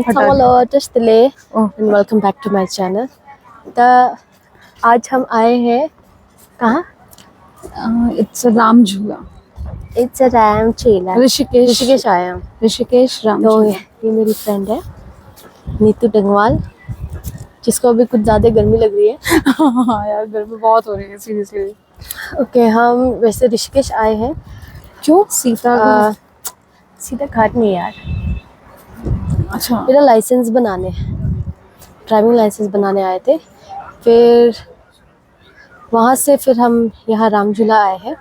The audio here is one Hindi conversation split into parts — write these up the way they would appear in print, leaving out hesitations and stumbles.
Hello, Tastile, and welcome back to my channel. आज हम आए हैं कहाँ? It's a राम झूला. It's a राम झूला. ऋषिकेश आए हम. ऋषिकेश राम तो झूला. ये मेरी फ्रेंड है नीतू डंगवाल, जिसको अभी कुछ ज़्यादा गर्मी लग रही है. हाँ यार, गर्मी बहुत हो रही है सीरियसली. ओके, हम वैसे ऋषिकेश आए हैं. क्यों? सीता घाट नहीं यार. अच्छा. मेरा लाइसेंस बनाने, ड्राइविंग लाइसेंस बनाने आए थे. फिर वहाँ से फिर हम यहाँ राम झूला आए हैं.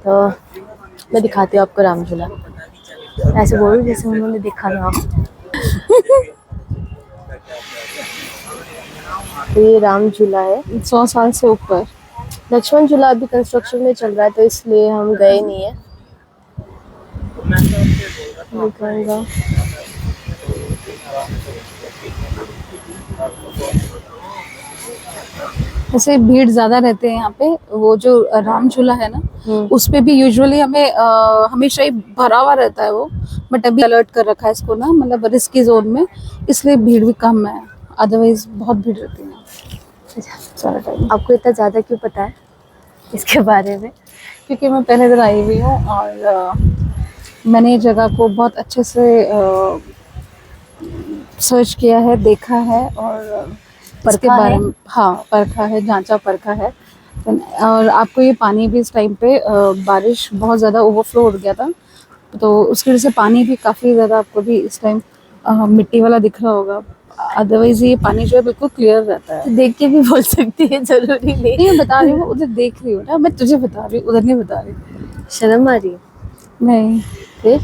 तो मैं दिखाती हूँ आपको राम झूला. ऐसे बोल जैसे उन्होंने देखा ना. तो ये राम झूला है 100 साल से ऊपर. लक्ष्मण झूला अभी कंस्ट्रक्शन में चल रहा है, तो इसलिए हम गए नहीं है. ऐसे भीड़ ज्यादा रहते हैं यहाँ पे. वो जो राम झूला है ना, उस पे भी यूजुअली हमें हमेशा ही भरा हुआ रहता है वो. बट अभी अलर्ट कर रखा है इसको ना, मतलब रिस्की जोन में, इसलिए भीड़ भी कम है. अदरवाइज बहुत भीड़ रहती है सारा टाइम. आपको इतना ज़्यादा क्यों पता है इसके बारे में? क्योंकि मैं पहले दिन आई हुई हूँ और मैंने ये जगह को बहुत अच्छे से सर्च किया है, देखा है और इसके बारे में परखा है, जांचा परखा है. और आपको ये पानी भी इस टाइम पे बारिश बहुत ज़्यादा ओवरफ्लो हो गया था, तो उसकी वजह से पानी भी काफ़ी ज़्यादा आपको भी इस टाइम मिट्टी वाला दिख रहा होगा. अदरवाइज ये पानी जो है बिल्कुल क्लियर रहता है. तो देख के भी बोल सकती है, जरूरी नहीं. मैं बता रही हूँ, उधर देख रही हूँ ना, मैं तुझे बता रही हूँ, उधर नहीं बता रही. शर्म आ रही है? नहीं. फिर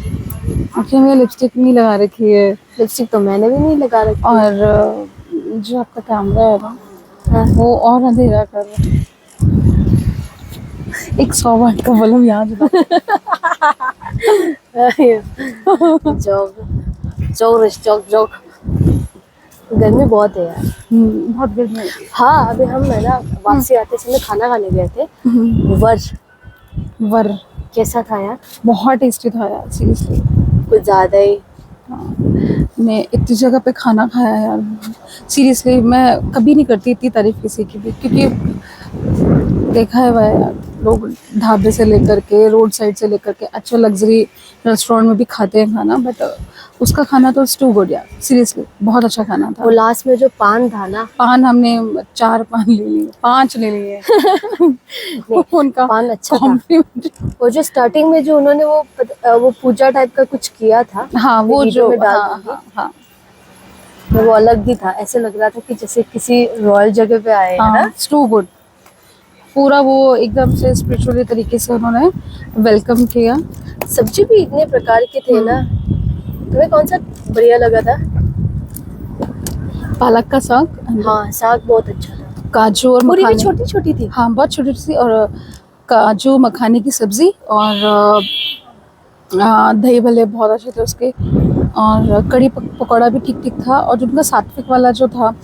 मैंने लिपस्टिक नहीं लगा रखी है. लिपस्टिक तो मैंने भी नहीं लगा रखी. और जो आपका कैमरा है ना, वो और अंधेरा कर रहा है. एक 100 वाट का बल्ब यहाँ जोक. गर्मी बहुत है यार. बहुत गर्मी है. हाँ, अभी हम है ना वापसी आते समय खाना खाने गए थे. वर कैसा था यार? बहुत टेस्टी था यार, सीरियसली. कुछ ज़्यादा ही. मैं इतनी जगह पे खाना खाया यार, सीरियसली. मैं कभी नहीं करती इतनी तारीफ किसी की भी, क्योंकि देखा है वह यार, लोग ढाबे से लेकर के, रोड साइड से लेकर के, अच्छा लग्जरी रेस्टोरेंट में भी खाते हैं खाना, बट उसका खाना तो टू गुड यार, सीरियसली. बहुत अच्छा खाना था. वो लास्ट में जो पान था ना, पान हमने 4 पान ले लिए, 5 ले लिए. उनका पान अच्छा था. वो जो स्टार्टिंग में जो उन्होंने वो पूजा टाइप का कुछ किया था. हाँ, वो जो हाँ, वो अलग भी था. ऐसे लग रहा था कि जैसे किसी रॉयल जगह पे आए हैं ना. Too good. पूरा वो एकदम से स्पिरिचुअली तरीके से उन्होंने वेलकम किया. सब्जी भी इतने प्रकार के थे ना. तुम्हें कौन सा बढ़िया लगा था? पालक का साग. हाँ, साग बहुत अच्छा था. काजू और पूरी भी छोटी छोटी थी. हाँ, बहुत छोटी सी. और काजू मखाने की सब्जी और दही भल्ले बहुत अच्छे थे उसके. और कड़ी पकौड़ा भी ठीक ठीक था. और जो उनका सात्विक वाला जो था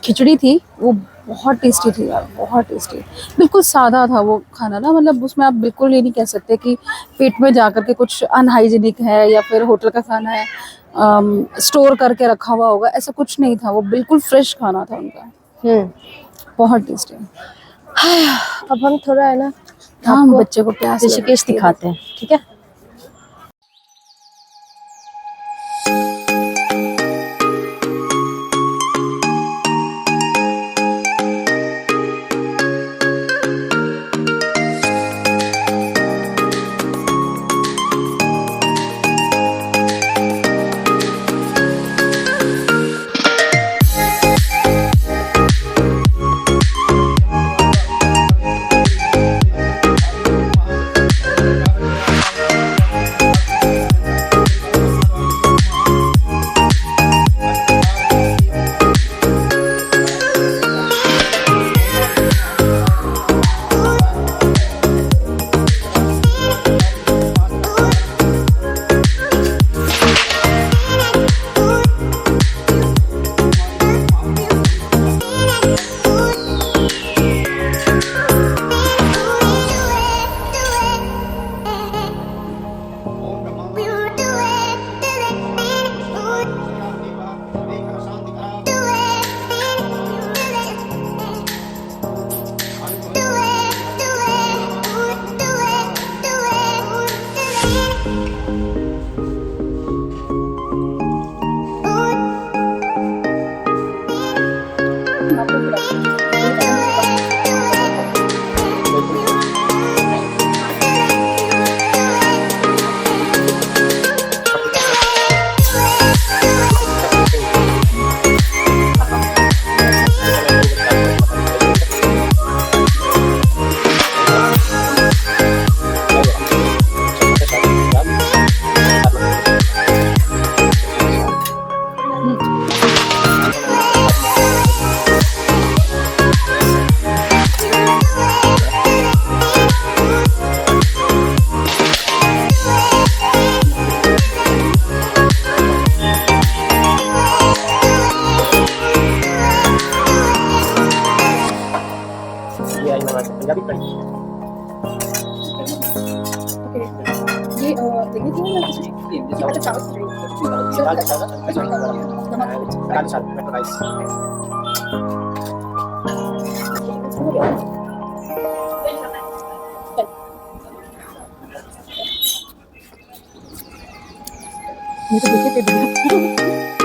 खिचड़ी थी, वो बहुत टेस्टी थी यार, बहुत टेस्टी. बिल्कुल सादा था वो खाना ना, मतलब उसमें आप बिल्कुल ये नहीं कह सकते कि पेट में जा कर के कुछ अनहाइजीनिक है या फिर होटल का खाना है, स्टोर करके रखा हुआ होगा, ऐसा कुछ नहीं था. वो बिल्कुल फ्रेश खाना था उनका. बहुत टेस्टी. अब हम थोड़ा है ना, हम बच्चे को प्यास ऋषिकेश दिखाते हैं, ठीक है? ये आई हमारे पंजाबी कढ़ी। ये देखिए कि मैं कुछ अच्छा चावल दाल चावल दाल चावल टमाटो राइस। ये तो देखिए पे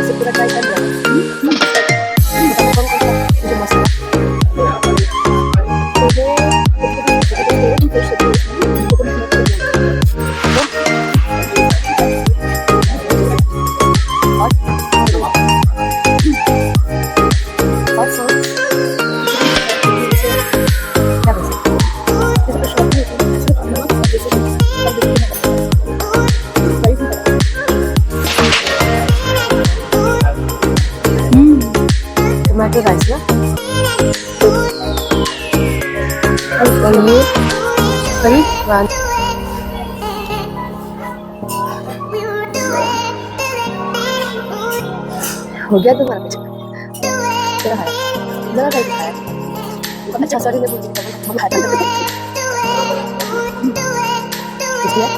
इसे पूरा ट्राई कर लिया कौन कौन सा मुझे मसाला और सॉस क्या बोल सकते टमाटो राइस ना और ये करी वन हो गया तुम्हारा कुछ क्या है जरा टाइप खाया अच्छा सॉरी मैं बोल रही हूँ खाता इसलिए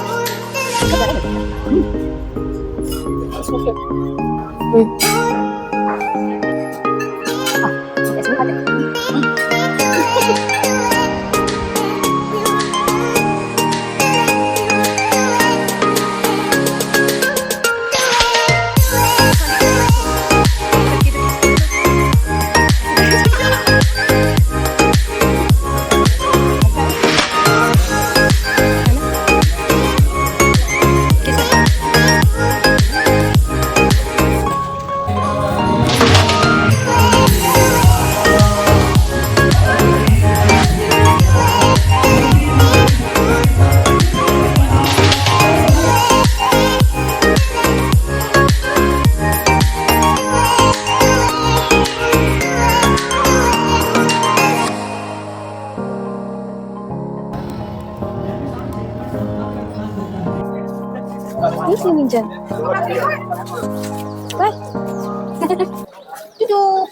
ऐसे खाते Ini sih Ninja. Bye. Duduk.